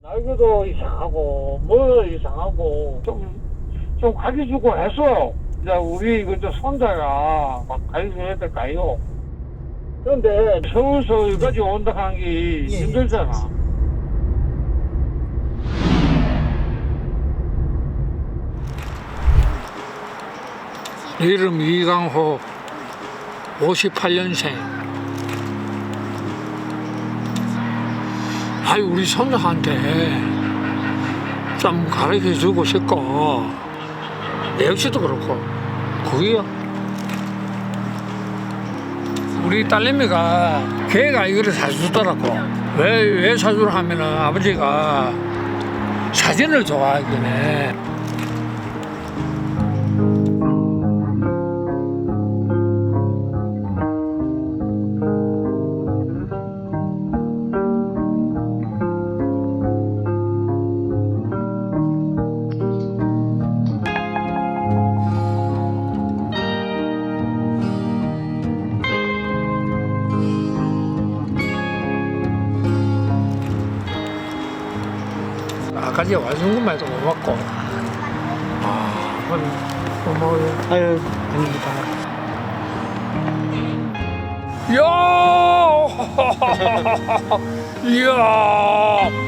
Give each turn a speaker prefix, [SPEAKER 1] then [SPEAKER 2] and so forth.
[SPEAKER 1] 날개도 이상하고 뭐 이상하고 좀 가르쳐주고 해서 이제 우리 그저 손자가 막 가르쳐야 될까요? 그런데 서울서 여기까지 온다 하는 게 힘들잖아.
[SPEAKER 2] 이름 이강호 58년생. 아이 우리 손자한테 좀 가르쳐 주고 싶고 내 역시도 그렇고 그게요. 우리 딸내미가 걔가 이거를 사주더라고. 왜 사주라 하면은 아버지가 사진을 좋아하긴 해. 아까지 와준 것만 해도 고맙고. 고마워요.
[SPEAKER 3] 아유, 아닙니다.
[SPEAKER 2] 이야! 이야!